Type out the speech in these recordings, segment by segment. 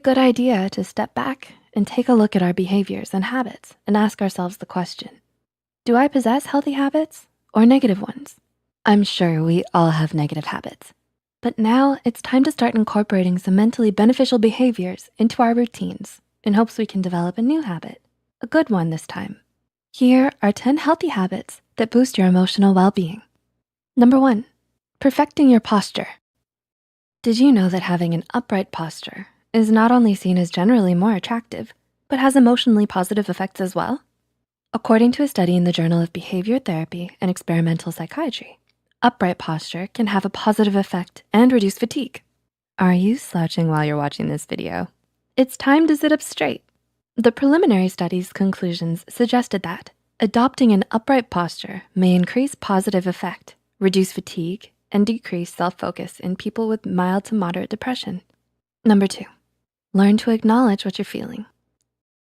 Good idea to step back and take a look at our behaviors and habits and ask ourselves the question, do I possess healthy habits or negative ones? I'm sure we all have negative habits, but now it's time to start incorporating some mentally beneficial behaviors into our routines in hopes we can develop a new habit, a good one this time. Here are 10 healthy habits that boost your emotional well-being. Number 1, perfecting your posture. Did you know that having an upright posture is not only seen as generally more attractive, but has emotionally positive effects as well? According to a study in the Journal of Behavior Therapy and Experimental Psychiatry, upright posture can have a positive effect and reduce fatigue. Are you slouching while you're watching this video? It's time to sit up straight. The preliminary study's conclusions suggested that adopting an upright posture may increase positive effect, reduce fatigue, and decrease self-focus in people with mild to moderate depression. Number 2, learn to acknowledge what you're feeling.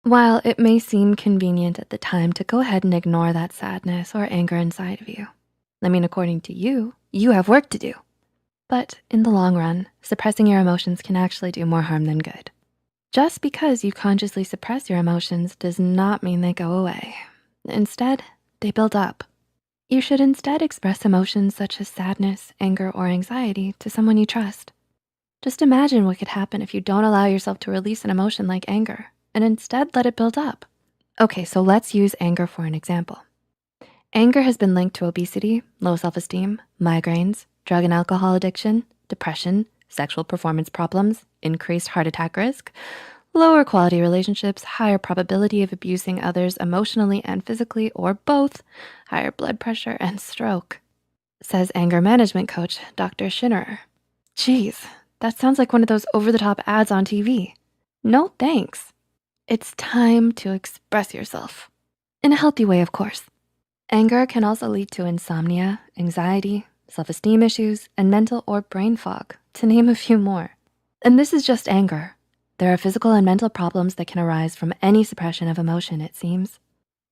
While it may seem convenient at the time to go ahead and ignore that sadness or anger inside of you, according to you, you have work to do. But in the long run, suppressing your emotions can actually do more harm than good. Just because you consciously suppress your emotions does not mean they go away. Instead, they build up. You should instead express emotions such as sadness, anger, or anxiety to someone you trust. Just imagine what could happen if you don't allow yourself to release an emotion like anger and instead let it build up. Okay, so let's use anger for an example. Anger has been linked to obesity, low self-esteem, migraines, drug and alcohol addiction, depression, sexual performance problems, increased heart attack risk, lower quality relationships, higher probability of abusing others emotionally and physically, or both, higher blood pressure, and stroke, says anger management coach, Dr. Schinnerer. Geez, that sounds like one of those over-the-top ads on TV. No thanks. It's time to express yourself. In a healthy way, of course. Anger can also lead to insomnia, anxiety, self-esteem issues, and mental or brain fog, to name a few more. And this is just anger. There are physical and mental problems that can arise from any suppression of emotion, it seems.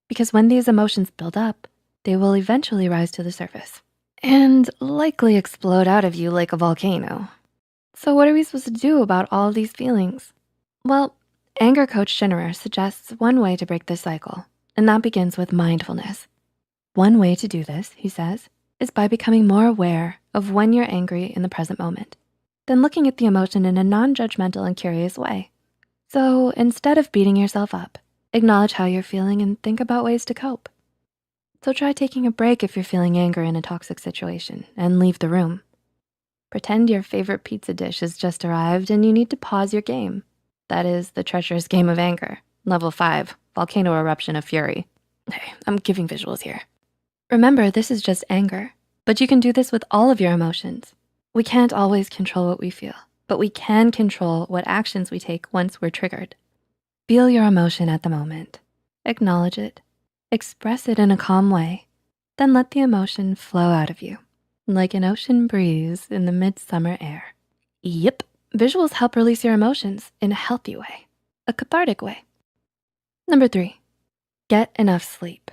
Because when these emotions build up, they will eventually rise to the surface and likely explode out of you like a volcano. So what are we supposed to do about all of these feelings? Well, anger coach Schinnerer suggests one way to break this cycle, and that begins with mindfulness. One way to do this, he says, is by becoming more aware of when you're angry in the present moment, then looking at the emotion in a non-judgmental and curious way. So instead of beating yourself up, acknowledge how you're feeling and think about ways to cope. So try taking a break if you're feeling anger in a toxic situation and leave the room. Pretend your favorite pizza dish has just arrived and you need to pause your game. That is the treacherous game of anger, level 5, volcano eruption of fury. Hey, I'm giving visuals here. Remember, this is just anger, but you can do this with all of your emotions. We can't always control what we feel, but we can control what actions we take once we're triggered. Feel your emotion at the moment, acknowledge it, express it in a calm way, then let the emotion flow out of you, like an ocean breeze in the midsummer air. Yep, visuals help release your emotions in a healthy way, a cathartic way. Number 3, get enough sleep.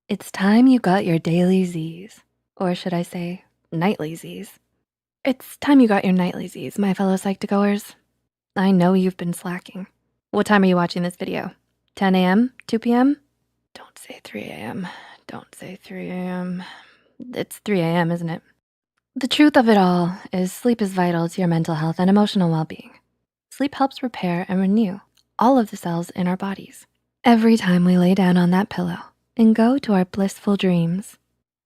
It's time you got your daily Z's, or should I say nightly Z's. It's time you got your nightly Z's, my fellow Psych2Goers. I know you've been slacking. What time are you watching this video? 10 a.m., 2 p.m.? Don't say 3 a.m., don't say 3 a.m. It's 3 a.m., isn't it? The truth of it all is sleep is vital to your mental health and emotional well-being. Sleep helps repair and renew all of the cells in our bodies. Every time we lay down on that pillow and go to our blissful dreams,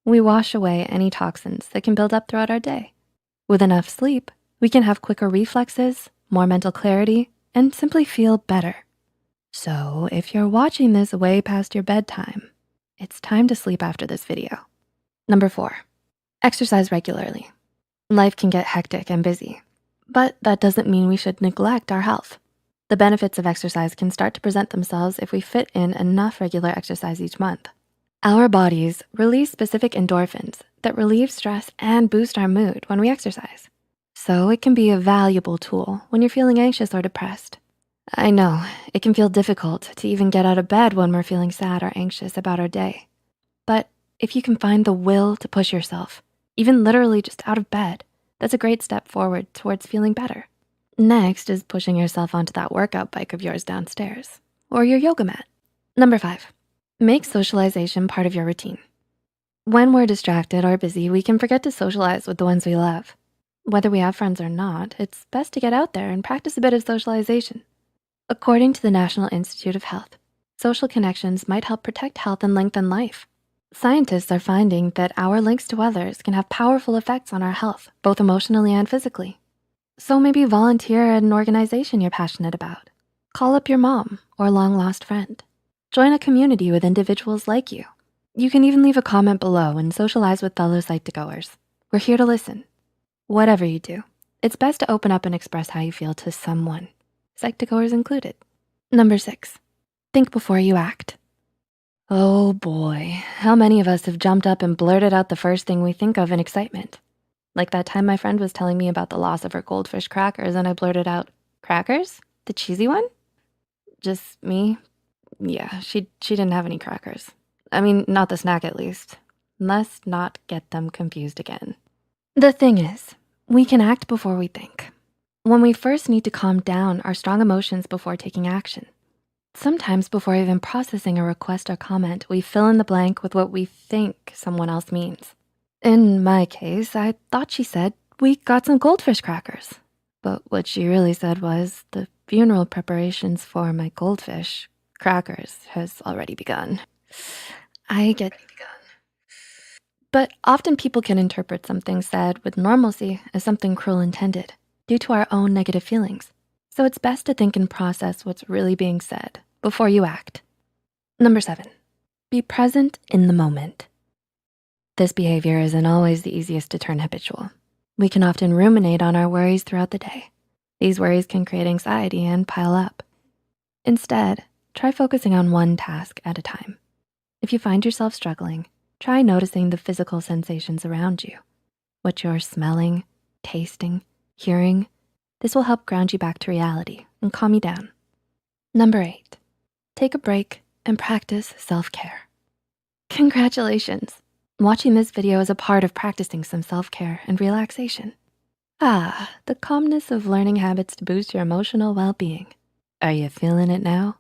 we wash away any toxins that can build up throughout our day. With enough sleep, we can have quicker reflexes, more mental clarity, and simply feel better. So if you're watching this way past your bedtime, it's time to sleep after this video. Number 4, exercise regularly. Life can get hectic and busy, but that doesn't mean we should neglect our health. The benefits of exercise can start to present themselves if we fit in enough regular exercise each month. Our bodies release specific endorphins that relieve stress and boost our mood when we exercise. So it can be a valuable tool when you're feeling anxious or depressed. I know, it can feel difficult to even get out of bed when we're feeling sad or anxious about our day. But if you can find the will to push yourself, even literally just out of bed, that's a great step forward towards feeling better. Next is pushing yourself onto that workout bike of yours downstairs or your yoga mat. Number 5, make socialization part of your routine. When we're distracted or busy, we can forget to socialize with the ones we love. Whether we have friends or not, it's best to get out there and practice a bit of socialization. According to the National Institute of Health, social connections might help protect health and lengthen life. Scientists are finding that our links to others can have powerful effects on our health, both emotionally and physically. So maybe volunteer at an organization you're passionate about. Call up your mom or long-lost friend. Join a community with individuals like you. You can even leave a comment below and socialize with fellow Psych2Goers. We're here to listen. Whatever you do, it's best to open up and express how you feel to someone, Psych2Goers included. Number 6, think before you act. Oh boy, how many of us have jumped up and blurted out the first thing we think of in excitement? Like that time my friend was telling me about the loss of her goldfish crackers and I blurted out, "Crackers? The cheesy one?" Just me? Yeah, she didn't have any crackers. I mean, not the snack at least. Let's not get them confused again. The thing is, we can act before we think. When we first need to calm down our strong emotions before taking action. Sometimes before even processing a request or comment, we fill in the blank with what we think someone else means. In my case, I thought she said, "We got some goldfish crackers." But what she really said was, "The funeral preparations for my goldfish crackers has already begun." I get, but often people can interpret something said with normalcy as something cruel intended due to our own negative feelings. So it's best to think and process what's really being said before you act. Number 7, be present in the moment. This behavior isn't always the easiest to turn habitual. We can often ruminate on our worries throughout the day. These worries can create anxiety and pile up. Instead, try focusing on one task at a time. If you find yourself struggling, try noticing the physical sensations around you, what you're smelling, tasting, hearing. This will help ground you back to reality and calm you down. Number 8, take a break and practice self-care. Congratulations. Watching this video is a part of practicing some self-care and relaxation. The calmness of learning habits to boost your emotional well-being. Are you feeling it now?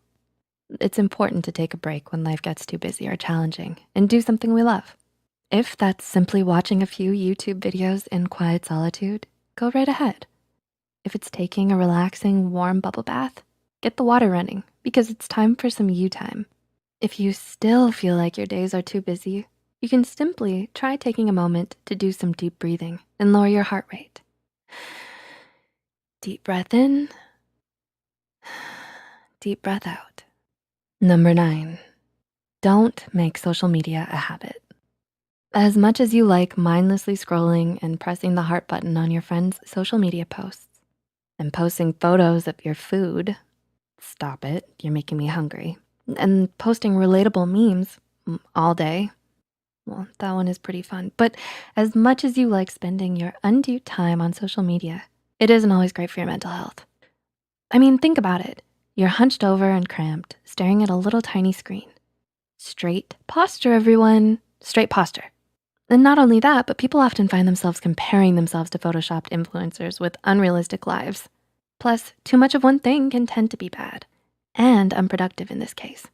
It's important to take a break when life gets too busy or challenging and do something we love. If that's simply watching a few YouTube videos in quiet solitude, go right ahead. If it's taking a relaxing, warm bubble bath, get the water running because it's time for some you time. If you still feel like your days are too busy, you can simply try taking a moment to do some deep breathing and lower your heart rate. Deep breath in, deep breath out. Number 9, don't make social media a habit. As much as you like mindlessly scrolling and pressing the heart button on your friends' social media posts and posting photos of your food, stop it, you're making me hungry, and posting relatable memes all day, well, that one is pretty fun. But as much as you like spending your undue time on social media, it isn't always great for your mental health. I mean, think about it. You're hunched over and cramped, staring at a little tiny screen. Straight posture, everyone, straight posture. And not only that, but people often find themselves comparing themselves to photoshopped influencers with unrealistic lives. Plus, too much of one thing can tend to be bad and unproductive in this case.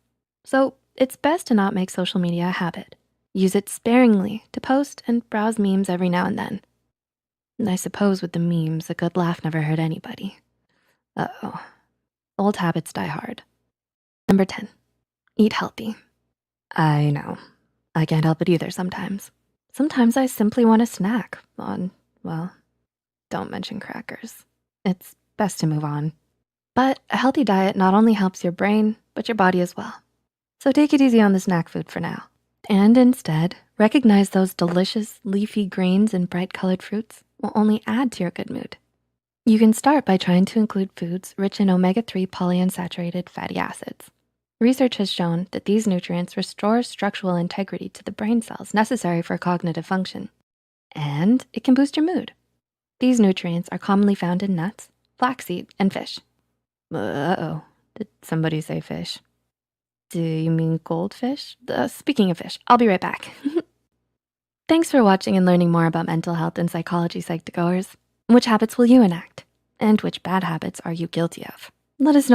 So it's best to not make social media a habit. Use it sparingly to post and browse memes every now and then. And I suppose with the memes, a good laugh never hurt anybody. Uh-oh, old habits die hard. Number 10, eat healthy. I know, I can't help it either sometimes. Sometimes I simply want a snack on, well, don't mention crackers. It's best to move on. But a healthy diet not only helps your brain, but your body as well. So take it easy on the snack food for now. And instead, recognize those delicious leafy greens and bright colored fruits will only add to your good mood. You can start by trying to include foods rich in omega-3 polyunsaturated fatty acids. Research has shown that these nutrients restore structural integrity to the brain cells necessary for cognitive function. And it can boost your mood. These nutrients are commonly found in nuts, flaxseed, and fish. Uh-oh, did somebody say fish? Do you mean goldfish? Speaking of fish, I'll be right back. Thanks for watching and learning more about mental health and psychology, Psych2Goers. Which habits will you enact? And which bad habits are you guilty of? Let us know